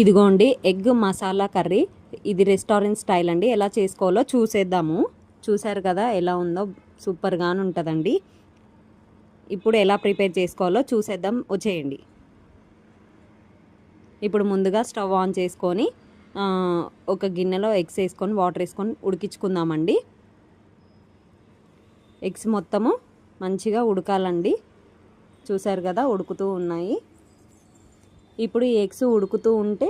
ఇదిగోండి egg masala curry. ఇది restaurant style అండి. ఎలా చేసుకోవాలో చూసేద్దాము. చూసారు కదా ఎలా ఉందో, సూపర్గానే ఉంటుందండి. ఇప్పుడు ఎలా ప్రిపేర్ చేసుకోవాలో చూసేద్దాం, వచ్చేయండి. ఇప్పుడు ముందుగా స్టవ్ ఆన్ చేసుకొని ఒక గిన్నెలో ఎగ్స్ వేసుకొని వాటర్ వేసుకొని ఉడికించుకుందామండి. ఎగ్స్ మొత్తము మంచిగా ఉడకాలండి. చూసారు కదా ఉడుకుతూ ఉన్నాయి. ఇప్పుడు ఈ ఎగ్స్ ఉడుకుతూ ఉంటే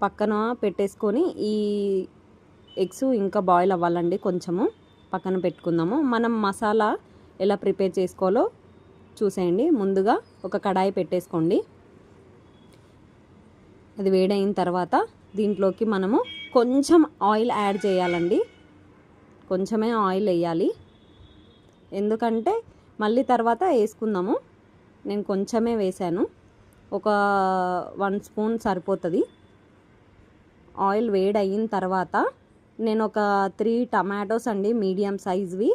పక్కన పెట్టేసుకొని ఈ ఎగ్స్ ఇంకా బాయిల్ అవ్వాలండి. కొంచెము పక్కన పెట్టుకుందాము. మనం మసాలా ఎలా ప్రిపేర్ చేసుకోవాలో చూసేయండి. ముందుగా ఒక కడాయి పెట్టేసుకోండి. అది వేడైన తర్వాత దీంట్లోకి మనము కొంచెం ఆయిల్ యాడ్ చేయాలండి. కొంచెమే ఆయిల్ వేయాలి, ఎందుకంటే మళ్ళీ తర్వాత వేసుకుందాము. నేను కొంచెమే వేసాను, ఒక 1 స్పూన్ సరిపోతుంది. ఆయిల్ వేడి అయిన తర్వాత నేను ఒక 3 టమాటోస్ అండి, మీడియం సైజ్వి,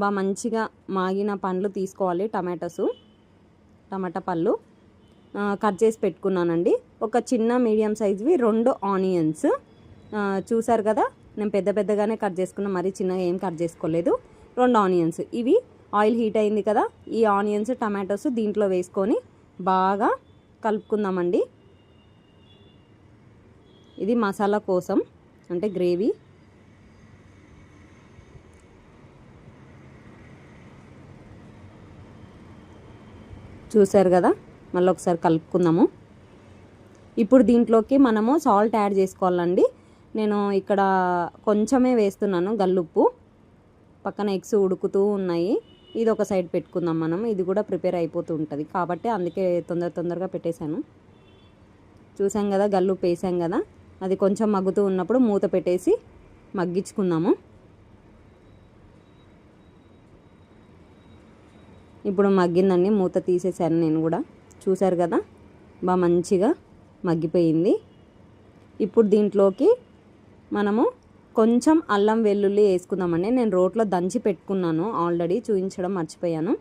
బాగా మంచిగా మాగిన పండ్లు తీసుకోవాలి. టమాటా పళ్ళు కట్ చేసి పెట్టుకున్నానండి. ఒక చిన్న మీడియం సైజ్వి 2 ఆనియన్స్. చూసారు కదా నేను పెద్దగానే కట్ చేసుకున్నా, మరీ చిన్నగా ఏం కట్ చేసుకోలేదు. 2 ఆనియన్స్. ఇవి ఆయిల్ హీట్ అయింది కదా, ఈ ఆనియన్స్ టమాటోస్ దీంట్లో వేసుకొని బాగా కలుపుకుందామండి. ఇది మసాలా కోసం, అంటే గ్రేవీ. చూసారు కదా, మళ్ళీ ఒకసారి కలుపుకుందాము. ఇప్పుడు దీంట్లోకి మనము సాల్ట్ యాడ్ చేసుకోవాలండి. నేను ఇక్కడ కొంచెమే వేస్తున్నాను, గల్లుప్పు. పక్కన ఎగ్స్ ఉడుకుతూ ఉన్నాయి. ఇది ఒక సైడ్ పెట్టుకుందాం మనం. ఇది కూడా ప్రిపేర్ అయిపోతూ ఉంటుంది కాబట్టి అందుకే తొందరగా పెట్టేశాను. చూసాం కదా, గల్లుప్పు వేసాం కదా, అది కొంచెం మగ్గుతూ ఉన్నప్పుడు మూత పెట్టేసి మగ్గించుకుందాము. ఇప్పుడు మగ్గిందండి, మూత తీసేసాను నేను కూడా. చూసారు కదా బాగా మంచిగా మగ్గిపోయింది. ఇప్పుడు దీంట్లోకి మనము కొంచెం అల్లం వెల్లుల్లి వేసుకుందామండి. నేను రోట్లో దంచి పెట్టుకున్నాను ఆల్రెడీ, చూపించడం మర్చిపోయాను.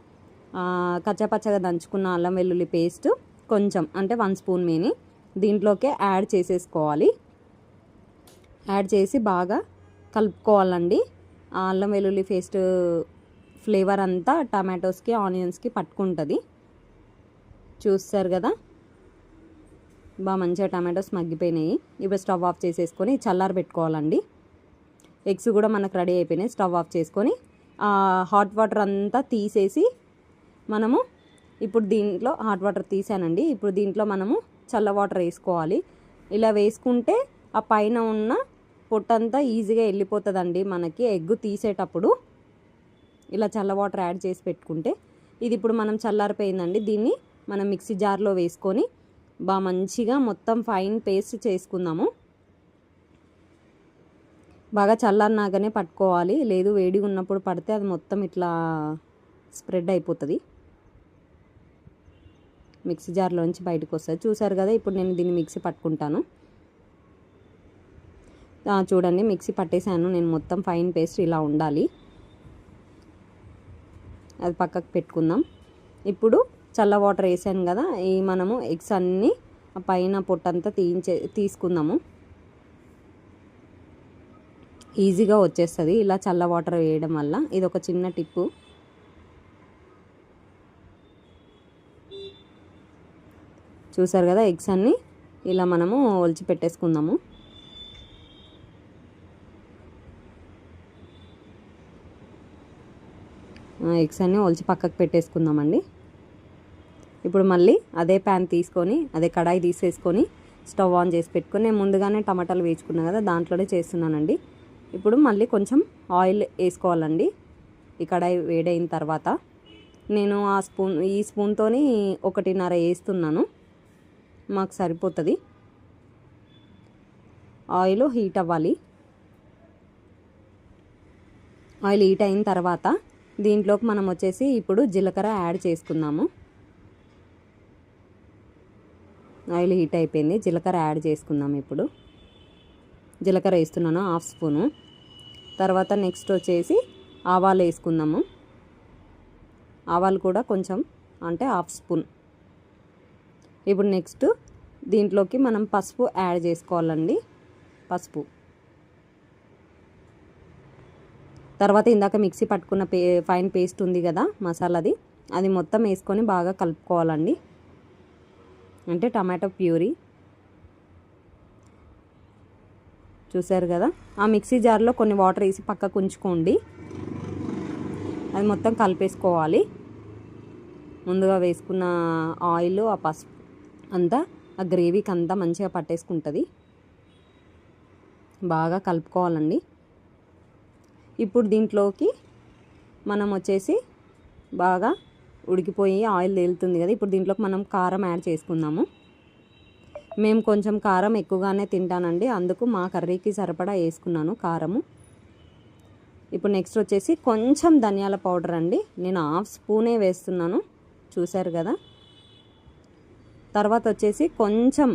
కచ్చాపచ్చగా దంచుకున్న అల్లం వెల్లుల్లి పేస్ట్ కొంచెం, అంటే 1 స్పూన్ మేని దీంట్లోకే యాడ్ చేసేసుకోవాలి. యాడ్ చేసి బాగా కలుపుకోవాలండి. ఆ అల్లం వెల్లుల్లి పేస్ట్ ఫ్లేవర్ అంతా టమాటోస్కి ఆనియన్స్కి పట్టుకుంటుంది. చూస్తారు కదా బాగా మంచిగా టమాటోస్ మగ్గిపోయినాయి. ఇప్పుడు స్టవ్ ఆఫ్ చేసేసుకొని చల్లారి పెట్టుకోవాలండి. ఎగ్స్ కూడా మనకు రెడీ అయిపోయినాయి. స్టవ్ ఆఫ్ చేసుకొని హాట్ వాటర్ అంతా తీసేసి మనము ఇప్పుడు దీంట్లో హాట్ వాటర్ తీసానండి. ఇప్పుడు దీంట్లో మనము చల్ల వాటర్ వేసుకోవాలి. ఇలా వేసుకుంటే ఆ పైన ఉన్న పొట్టంతా ఈజీగా వెళ్ళిపోతుందండి మనకి ఎగ్ తీసేటప్పుడు. ఇలా చల్ల వాటర్ యాడ్ చేసి పెట్టుకుంటే, ఇది ఇప్పుడు మనం చల్లారిపోయిందండి. దీన్ని మనం మిక్సీ జార్లో వేసుకొని బాగా మంచిగా మొత్తం ఫైన్ పేస్ట్ చేసుకుందాము. బాగా చల్లారినాకనే పట్టుకోవాలి, లేదు వేడిగా ఉన్నప్పుడు పడితే అది మొత్తం ఇట్లా స్ప్రెడ్ అయిపోతుంది, మిక్సీ జార్లోంచి బయటకు వస్తుంది. చూసారు కదా, ఇప్పుడు నేను దీన్ని మిక్సీ పట్టుకుంటాను. చూడండి మిక్సీ పట్టేశాను నేను మొత్తం ఫైన్ పేస్ట్. ఇలా ఉండాలి. అది పక్కకు పెట్టుకుందాం. ఇప్పుడు చల్ల వాటర్ వేసాను కదా, ఈ మనము ఎగ్స్ అన్నీ పైన పొట్టంతా తీసుకుందాము. ఈజీగా వచ్చేస్తుంది ఇలా చల్ల వాటర్ వేయడం వల్ల. ఇది ఒక చిన్న టిప్పు. చూసారు కదా, ఎగ్స్ అన్నీ ఇలా మనము ఒలిచి పెట్టేసుకుందాము. ఎగ్స్ అన్నీ ఒలిచి పక్కకు పెట్టేసుకుందామండి. ఇప్పుడు మళ్ళీ అదే ప్యాన్ తీసుకొని, అదే కడాయి తీసేసుకొని స్టవ్ ఆన్ చేసి పెట్టుకొని, నేను ముందుగానే టమాటాలు వేసుకున్నాను కదా, దాంట్లోనే చేస్తున్నానండి. ఇప్పుడు మళ్ళీ కొంచెం ఆయిల్ వేసుకోవాలండి. ఈ కడాయి వేడైన తర్వాత నేను ఈ స్పూన్తోని 1.5 వేస్తున్నాను, మాకు సరిపోతుంది. ఆయిల్ హీట్ అవ్వాలి. ఆయిల్ హీట్ అయిన తర్వాత దీంట్లోకి మనం వచ్చేసి ఇప్పుడు జీలకర్ర యాడ్ చేసుకుందాము. ఆయిల్ హీట్ అయిపోయింది, జీలకర్ర యాడ్ చేసుకుందాం. ఇప్పుడు జీలకర్ర వేస్తున్నాను 1/2 స్పూను. తర్వాత నెక్స్ట్ వచ్చేసి ఆవాలు వేసుకుందాము. ఆవాలు కూడా కొంచెం, అంటే 1/2 స్పూన్. ఇప్పుడు నెక్స్ట్ దీంట్లోకి మనం పసుపు యాడ్ చేసుకోవాలండి. పసుపు తర్వాత ఇందాక మిక్సీ పట్టుకున్న ఫైన్ పేస్ట్ ఉంది కదా మసాలాది, అది మొత్తం వేసుకొని బాగా కలుపుకోవాలండి. అంటే టమాటో ప్యూరీ చూసారు కదా. ఆ మిక్సీ జార్లో కొన్ని వాటర్ వేసి పక్కకు ఉంచుకోండి. అది మొత్తం కలిపేసుకోవాలి. ముందుగా వేసుకున్న ఆయిల్, ఆ పసుపు అంతా ఆ గ్రేవీకి అంతా మంచిగా పట్టేసుకుంటుంది. బాగా కలుపుకోవాలండి. ఇప్పుడు దీంట్లోకి మనం వచ్చేసి బాగా ఉడికిపోయి ఆయిల్ తేలుతుంది కదా, ఇప్పుడు దీంట్లోకి మనం కారం యాడ్ చేసుకుందాము. మేము కొంచెం కారం ఎక్కువగానే తింటానండి, అందుకు మా కర్రీకి సరిపడా వేసుకున్నాను కారము. ఇప్పుడు నెక్స్ట్ వచ్చేసి కొంచెం ధనియాల పౌడర్ అండి, నేను 1/2 స్పూనే వేస్తున్నాను, చూసారు కదా. తర్వాత వచ్చేసి కొంచెం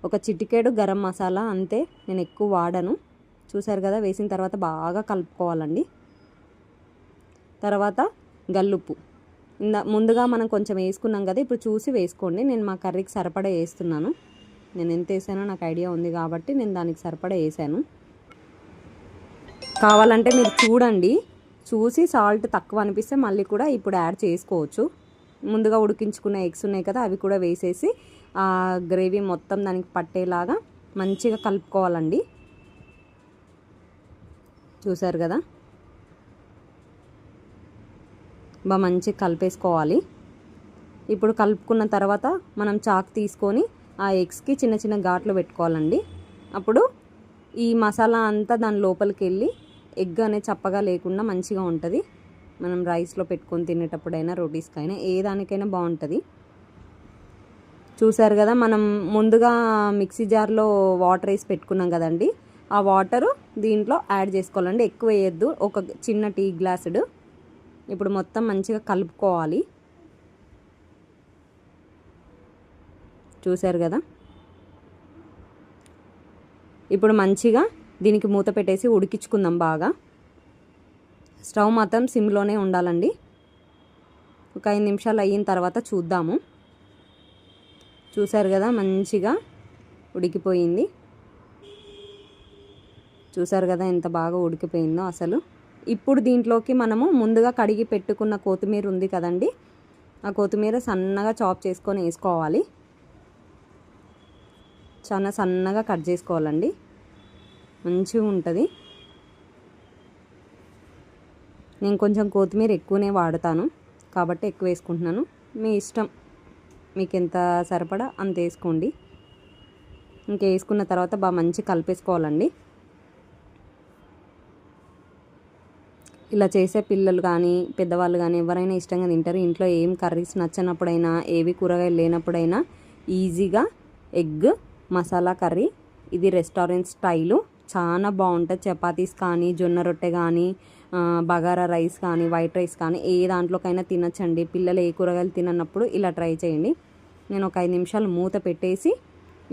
ఒక చిటికెడు గరం మసాలా, అంతే, నేను ఎక్కువ వాడను, చూసారు కదా. వేసిన తర్వాత బాగా కలుపుకోవాలండి. తర్వాత గల్లుప్పు ముందుగా మనం కొంచెం వేసుకున్నాం కదా, ఇప్పుడు చూసి వేసుకోండి. నేను మా కర్రీకి సరిపడా వేస్తున్నాను. నేను ఎంత వేసానో నాకు ఐడియా ఉంది కాబట్టి నేను దానికి సరిపడా వేసాను. కావాలంటే మీరు చూడండి, చూసి సాల్ట్ తక్కువ అనిపిస్తే మళ్ళీ కూడా ఇప్పుడు యాడ్ చేసుకోవచ్చు. ముందుగా ఉడికించుకున్న ఎగ్స్ ఉన్నాయి కదా, అవి కూడా వేసేసి ఆ గ్రేవీ మొత్తం దానికి పట్టేలాగా మంచిగా కలుపుకోవాలండి. చూసారు కదా, బాగా మంచిగా కలిపేసుకోవాలి. ఇప్పుడు కలుపుకున్న తర్వాత మనం చాకు తీసుకొని ఆ ఎగ్స్కి చిన్న చిన్న ఘాట్లు పెట్టుకోవాలండి. అప్పుడు ఈ మసాలా అంతా దాని లోపలికి వెళ్ళి ఎగ్ అనేది చప్పగా లేకుండా మంచిగా ఉంటుంది. మనం రైస్లో పెట్టుకొని తినేటప్పుడైనా, రోటీస్కైనా, ఏ దానికైనా బాగుంటుంది. చూసారు కదా, మనం ముందుగా మిక్సీ జార్లో వాటర్ వేసి పెట్టుకున్నాం కదండి, ఆ వాటరు దీంట్లో యాడ్ చేసుకోవాలండి. ఎక్కువ వేయద్దు, ఒక చిన్న టీ గ్లాసుడు. ఇప్పుడు మొత్తం మంచిగా కలుపుకోవాలి. చూసారు కదా. ఇప్పుడు మంచిగా దీనికి మూత పెట్టేసి ఉడికించుకుందాం బాగా. స్టవ్ మాత్రం సిమ్లోనే ఉండాలండి. ఒక 5 నిమిషాలు అయిన తర్వాత చూద్దాము. చూసారు కదా, మంచిగా ఉడికిపోయింది. చూసారు కదా ఎంత బాగా ఉడికిపోయిందో అసలు. ఇప్పుడు దీంట్లోకి మనము ముందుగా కడిగి పెట్టుకున్న కొత్తిమీర ఉంది కదండి, ఆ కొత్తిమీర సన్నగా చాప్ చేసుకొని వేసుకోవాలి. చాలా సన్నగా కట్ చేసుకోవాలండి, మంచిగా ఉంటుంది. నేను కొంచెం కొత్తిమీర ఎక్కువనే వాడతాను కాబట్టి ఎక్కువ వేసుకుంటున్నాను. మీ ఇష్టం, మీకు ఎంత సరిపడా అంత వేసుకోండి. ఇంకా వేసుకున్న తర్వాత బాగా మంచి కలిపేసుకోవాలండి. ఇలా చేసే పిల్లలు కానీ పెద్దవాళ్ళు కానీ ఎవరైనా ఇష్టంగా తింటారు. ఇంట్లో ఏం కర్రీస్ నచ్చినప్పుడైనా, ఏవి కూరగాయలు లేనప్పుడైనా ఈజీగా ఎగ్ మసాలా కర్రీ, ఇది రెస్టారెంట్ స్టైలు, చాలా బాగుంటుంది. చపాతీస్ కానీ, జొన్న రొట్టె కానీ, బగారా రైస్ కానీ, వైట్ రైస్ కానీ, ఏ దాంట్లోకైనా తినచ్చండి. పిల్లలు ఏ కూరగాయలు తిననప్పుడు ఇలా ట్రై చేయండి. నేను ఒక 5 నిమిషాలు మూత పెట్టేసి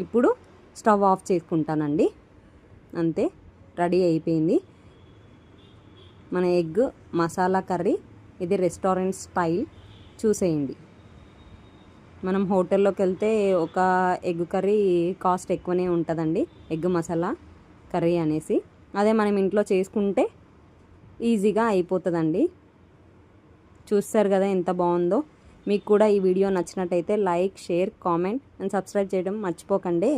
ఇప్పుడు స్టవ్ ఆఫ్ చేసుకుంటానండి. అంతే, రెడీ అయిపోయింది మన ఎగ్ మసాలా కర్రీ. ఇది రెస్టారెంట్ స్టైల్, చూసేయండి. మనం హోటల్లోకి వెళ్తే ఒక ఎగ్ కర్రీ కాస్ట్ ఎక్కువనే ఉంటుందండి, ఎగ్ మసాలా కర్రీ అనేసి. అదే మనం ఇంట్లో చేసుకుంటే ఈజీగా అయిపోతుందండి. చూస్తారు కదా ఎంత బాగుందో. మీకు కూడా ఈ వీడియో నచ్చినట్టయితే like, share, comment and subscribe చేయడం మర్చిపోకండి.